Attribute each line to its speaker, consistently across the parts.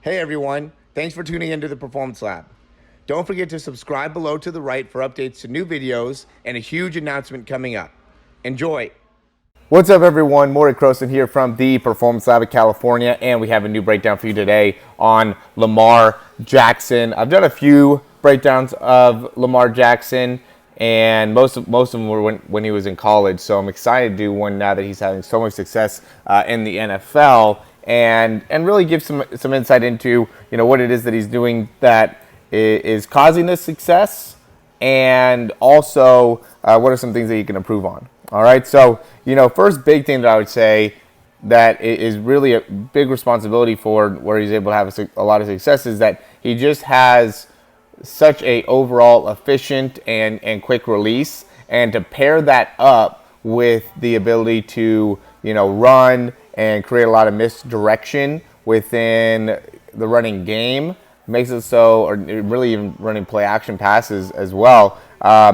Speaker 1: Hey everyone, thanks for tuning into the Performance Lab. Don't forget to subscribe below to the right for updates to new videos and a huge announcement coming up. Enjoy! What's up everyone, Morey Croson here from the Performance Lab of California, and we have a new breakdown for you today on Lamar Jackson. I've done a few breakdowns of Lamar Jackson, and most of them were when he was in college, so I'm excited to do one now that he's having so much success in the NFL. And really give some insight into what it is that he's doing that is causing this success, and also what are some things that you can improve on. All right, so first big thing that I would say that is really a big responsibility for where he's able to have a lot of success is that he just has such a overall efficient and quick release, and to pair that up with the ability to run and create a lot of misdirection within the running game makes it so, or really even running play action passes as well,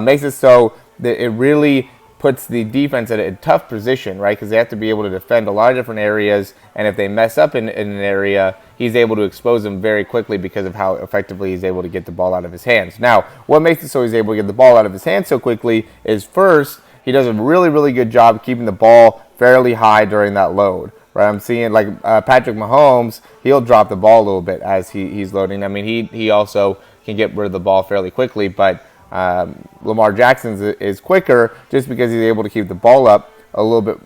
Speaker 1: makes it so that it really puts the defense at a tough position, right? Because they have to be able to defend a lot of different areas, and if they mess up in an area, he's able to expose them very quickly because of how effectively he's able to get the ball out of his hands. Now, what makes it so he's able to get the ball out of his hands so quickly is, first, he does a really, really good job keeping the ball fairly high during that load. Right, I'm seeing like Patrick Mahomes, he'll drop the ball a little bit as he's loading. I mean, he also can get rid of the ball fairly quickly, but Lamar Jackson's is quicker just because he's able to keep the ball up a little bit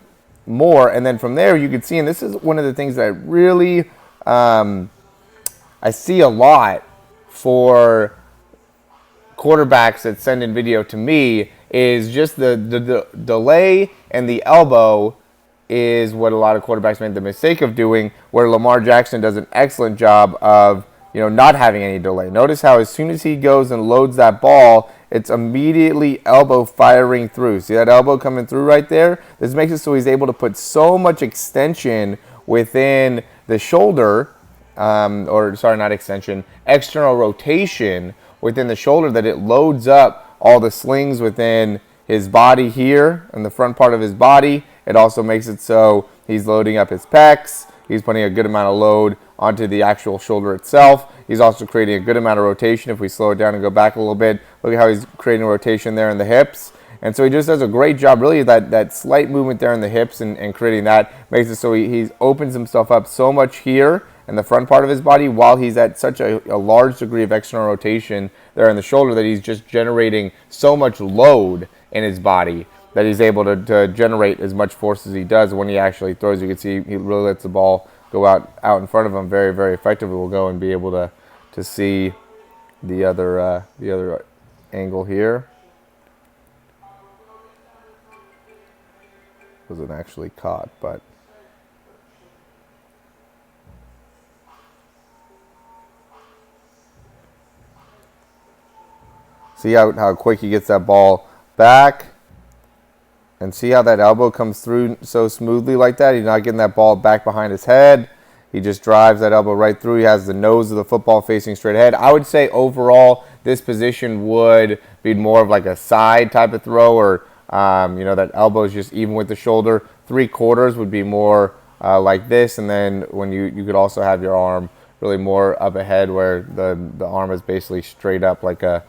Speaker 1: more. And then from there, you can see, and this is one of the things that really I see a lot for quarterbacks that send in video to me, is just the delay and the elbow is what a lot of quarterbacks made the mistake of doing, where Lamar Jackson does an excellent job of not having any delay. Notice how as soon as he goes and loads that ball, it's immediately elbow firing through. See that elbow coming through right there? This makes it so he's able to put so much extension within the shoulder, external rotation within the shoulder, that it loads up all the slings within his body here in the front part of his body. It also makes it so he's loading up his pecs. He's putting a good amount of load onto the actual shoulder itself. He's also creating a good amount of rotation. If we slow it down and go back a little bit, look at how he's creating a rotation there in the hips. And so he just does a great job, really, that slight movement there in the hips and creating that makes it so he opens himself up so much here in the front part of his body, while he's at such a large degree of external rotation there in the shoulder, that he's just generating so much load in his body that he's able to generate as much force as he does. When he actually throws, you can see he really lets the ball go out in front of him very, very effectively. We'll go and be able to see the other angle here. Wasn't actually caught, but see how quick he gets that ball back. And see how that elbow comes through so smoothly like that? He's not getting that ball back behind his head. He just drives that elbow right through. He has the nose of the football facing straight ahead. I would say overall, this position would be more of like a side type of throw, or that elbow is just even with the shoulder. 3/4 would be more like this, and then when you could also have your arm really more up ahead, where the arm is basically straight up, like a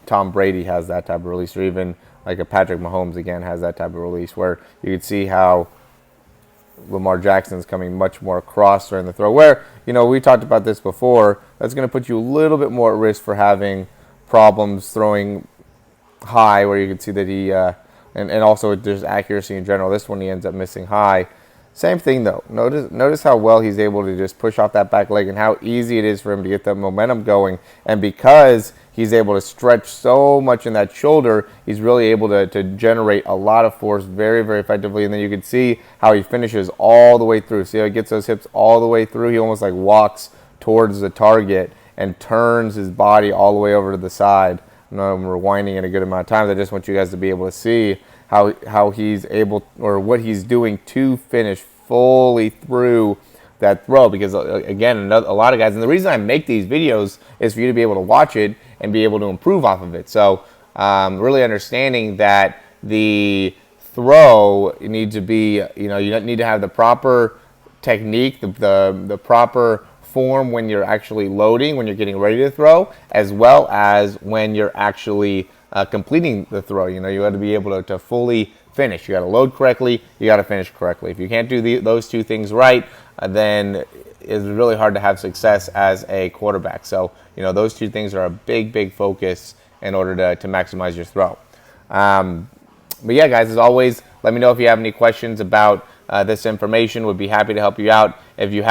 Speaker 1: Tom Brady has that type of release, or even like a Patrick Mahomes again has that type of release, where you could see how Lamar Jackson's coming much more across during the throw, where we talked about this before. That's going to put you a little bit more at risk for having problems throwing high, where you can see that he and also just accuracy in general. This one he ends up missing high. Same thing though. Notice how well he's able to just push off that back leg, and how easy it is for him to get that momentum going. And because he's able to stretch so much in that shoulder, he's really able to generate a lot of force very, very effectively. And then you can see how he finishes all the way through. See how he gets those hips all the way through? He almost like walks towards the target and turns his body all the way over to the side. I know I'm rewinding it a good amount of times. I just want you guys to be able to see how he's able, or what he's doing to finish fully through that throw. Because again, a lot of guys, and the reason I make these videos is for you to be able to watch it and be able to improve off of it. So really understanding that the throw, you need to be, you need to have the proper technique, the proper form when you're actually loading, when you're getting ready to throw, as well as when you're actually completing the throw. You know, you got to be able to fully finish. You got to load correctly. You got to finish correctly. If you can't do those two things right, then it's really hard to have success as a quarterback. So, you know, those two things are a big focus in order to maximize your throw. But yeah, guys, as always, let me know if you have any questions about this information. Would be happy to help you out. If you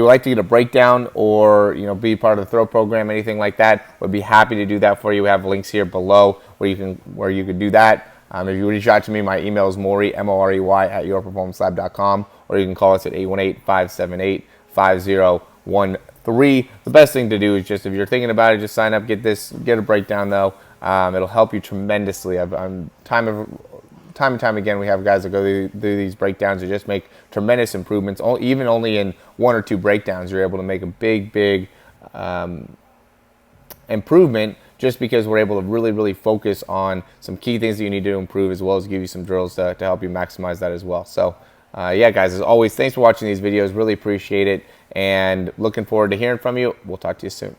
Speaker 1: would like to get a breakdown or, you know, be part of the throw program, anything like that, would be happy to do that for you. We have links here below where you can do that. If you reach out to me, my email is Morey, M-O-R-E-Y, at yourperformancelab.com, or you can call us at 818-578-5013. The best thing to do is just, if you're thinking about it, just sign up, get a breakdown though. It'll help you tremendously. Time and time again, we have guys that go through these breakdowns and just make tremendous improvements. Even only in 1 or 2 breakdowns, you're able to make a big improvement, just because we're able to really focus on some key things that you need to improve, as well as give you some drills to help you maximize that as well. So yeah, guys, as always, thanks for watching these videos. Really appreciate it, and looking forward to hearing from you. We'll talk to you soon.